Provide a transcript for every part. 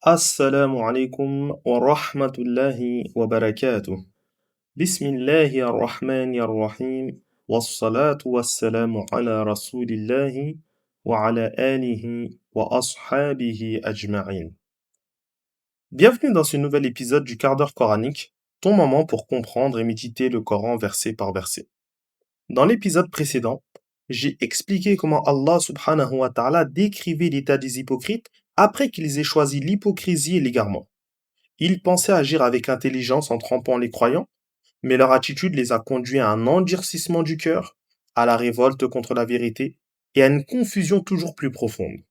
Assalamu alaikum wa rahmatullahi wa barakatuh. Bismillahir rahmanir rahim. Wassalatu wassalamu ala rasulillahi wa ala alihi wa ashabihi ajma'in. Bienvenue dans ce nouvel épisode du quart d'heure coranique, ton moment pour comprendre et méditer le Coran verset par verset. Dans l'épisode précédent, j'ai expliqué comment Allah subhanahu wa ta'ala décrivait l'état des hypocrites après qu'ils aient choisi l'hypocrisie et l'égarement. Ils pensaient agir avec intelligence en trompant les croyants, mais leur attitude les a conduits à un endurcissement du cœur, à la révolte contre la vérité et à une confusion toujours plus profonde.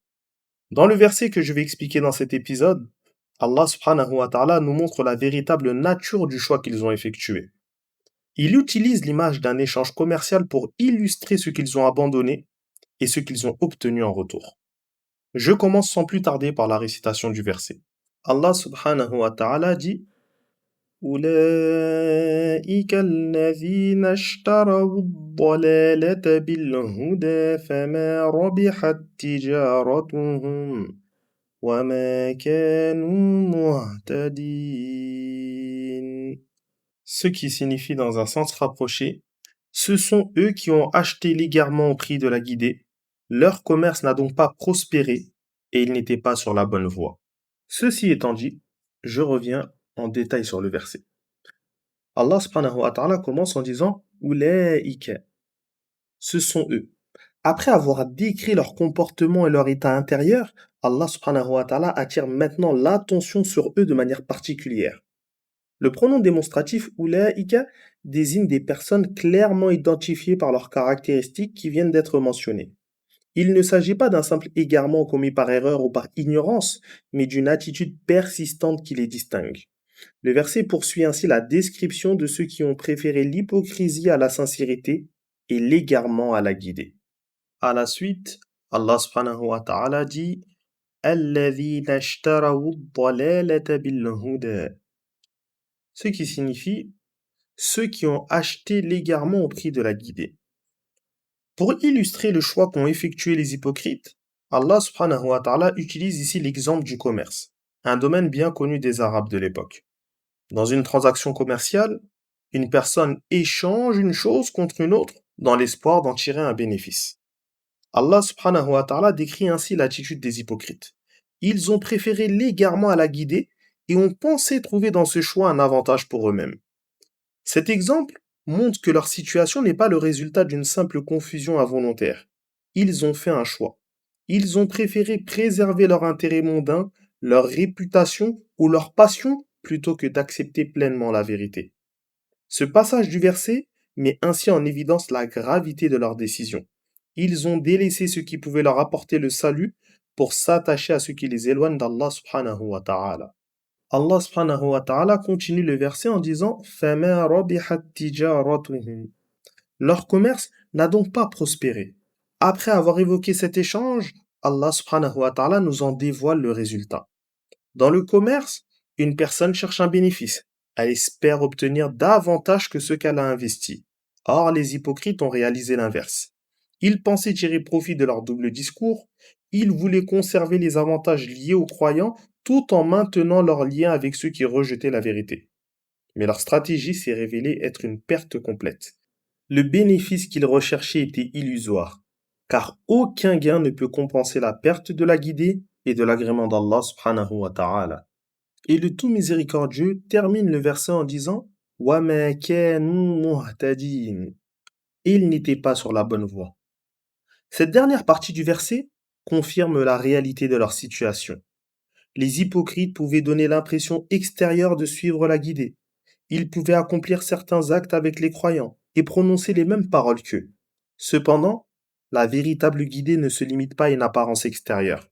Dans le verset que je vais expliquer dans cet épisode, Allah subhanahu wa ta'ala nous montre la véritable nature du choix qu'ils ont effectué. Il utilise l'image d'un échange commercial pour illustrer ce qu'ils ont abandonné et ce qu'ils ont obtenu en retour. Je commence sans plus tarder par la récitation du verset. Allah subhanahu wa ta'ala dit أولئك الذين اشتروا الضلالة بالهدى فما ربحت تجارتهم وما كانوا مهتدين. Ce qui signifie dans un sens rapproché, ce sont eux qui ont acheté l'égarement au prix de la guidée, leur commerce n'a donc pas prospéré et ils n'étaient pas sur la bonne voie. Ceci étant dit, je reviens en détail sur le verset. Allah subhanahu wa ta'ala commence en disant Oulaïka. Ce sont eux. Après avoir décrit leur comportement et leur état intérieur, Allah subhanahu wa ta'ala attire maintenant l'attention sur eux de manière particulière. Le pronom démonstratif Oulaïka désigne des personnes clairement identifiées par leurs caractéristiques qui viennent d'être mentionnées. Il ne s'agit pas d'un simple égarement commis par erreur ou par ignorance, mais d'une attitude persistante qui les distingue. Le verset poursuit ainsi la description de ceux qui ont préféré l'hypocrisie à la sincérité et l'égarement à la guidée. À la suite, Allah subhanahu wa ta'ala dit الَّذِينَ اشْتَرَوُا الضَّلَالَةَ بِالْهُدَى. Ce qui signifie ceux qui ont acheté l'égarement au prix de la guidée. Pour illustrer le choix qu'ont effectué les hypocrites, Allah subhanahu wa ta'ala utilise ici l'exemple du commerce, un domaine bien connu des Arabes de l'époque. Dans une transaction commerciale, une personne échange une chose contre une autre dans l'espoir d'en tirer un bénéfice. Allah subhanahu wa ta'ala décrit ainsi l'attitude des hypocrites. Ils ont préféré l'égarement à la guidée et ont pensé trouver dans ce choix un avantage pour eux-mêmes. Cet exemple montre que leur situation n'est pas le résultat d'une simple confusion involontaire. Ils ont fait un choix. Ils ont préféré préserver leur intérêt mondain, leur réputation ou leur passion plutôt que d'accepter pleinement la vérité. Ce passage du verset met ainsi en évidence la gravité de leur décision. Ils ont délaissé ce qui pouvait leur apporter le salut pour s'attacher à ce qui les éloigne d'Allah subhanahu wa ta'ala. Allah subhanahu wa ta'ala continue le verset en disant فَمَا رَبِحَتْ تِجَارَتُهُمْ. Leur commerce n'a donc pas prospéré. Après avoir évoqué cet échange, Allah subhanahu wa ta'ala nous en dévoile le résultat. Dans le commerce, une personne cherche un bénéfice. Elle espère obtenir davantage que ce qu'elle a investi. Or, les hypocrites ont réalisé l'inverse. Ils pensaient tirer profit de leur double discours. Ils voulaient conserver les avantages liés aux croyants tout en maintenant leur lien avec ceux qui rejetaient la vérité. Mais leur stratégie s'est révélée être une perte complète. Le bénéfice qu'ils recherchaient était illusoire, car aucun gain ne peut compenser la perte de la guidée et de l'agrément d'Allah subhanahu wa ta'ala. Et le tout miséricordieux termine le verset en disant وَمَا كَانُوا مُهْتَدِينَ. Ils n'étaient pas sur la bonne voie. Cette dernière partie du verset confirme la réalité de leur situation. Les hypocrites pouvaient donner l'impression extérieure de suivre la guidée. Ils pouvaient accomplir certains actes avec les croyants et prononcer les mêmes paroles qu'eux. Cependant, la véritable guidée ne se limite pas à une apparence extérieure.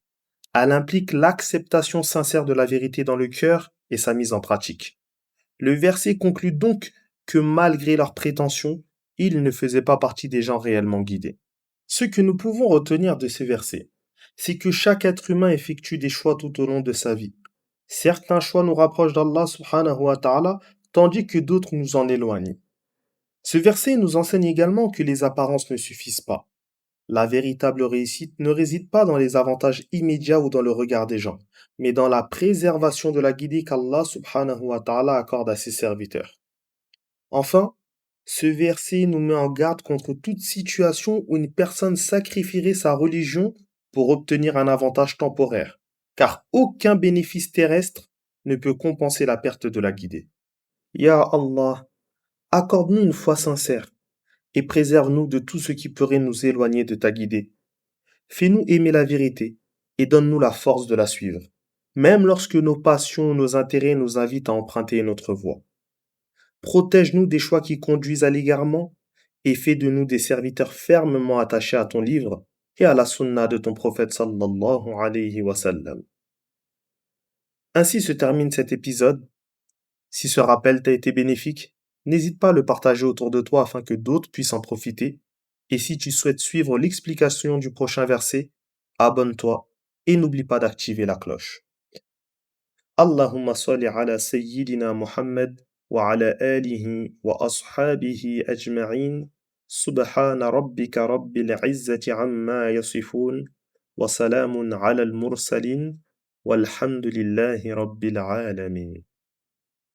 Elle implique l'acceptation sincère de la vérité dans le cœur et sa mise en pratique. Le verset conclut donc que malgré leurs prétentions, ils ne faisaient pas partie des gens réellement guidés. Ce que nous pouvons retenir de ces versets, c'est que chaque être humain effectue des choix tout au long de sa vie. Certains choix nous rapprochent d'Allah subhanahu wa ta'ala, tandis que d'autres nous en éloignent. Ce verset nous enseigne également que les apparences ne suffisent pas. La véritable réussite ne réside pas dans les avantages immédiats ou dans le regard des gens, mais dans la préservation de la guidée qu'Allah subhanahu wa ta'ala accorde à ses serviteurs. Enfin, ce verset nous met en garde contre toute situation où une personne sacrifierait sa religion pour obtenir un avantage temporaire, car aucun bénéfice terrestre ne peut compenser la perte de la guidée. Ya Allah, accorde-nous une foi sincère et préserve-nous de tout ce qui pourrait nous éloigner de ta guidée. Fais-nous aimer la vérité et donne-nous la force de la suivre, même lorsque nos passions ou nos intérêts nous invitent à emprunter notre voie. Protège-nous des choix qui conduisent à l'égarement et fais de nous des serviteurs fermement attachés à ton livre et à la sunna de ton prophète sallallahu alayhi wa sallam. Ainsi se termine cet épisode. Si ce rappel t'a été bénéfique, n'hésite pas à le partager autour de toi afin que d'autres puissent en profiter. Et si tu souhaites suivre l'explication du prochain verset, abonne-toi et n'oublie pas d'activer la cloche. Allahumma salli ala Sayyidina Muhammad wa ala alihi wa ashabihi ajma'in. Subhana rabbika rabbil izzati amma yasifun. Wa salamun ala al-mursalin. Walhamdulillahi rabbil alamin.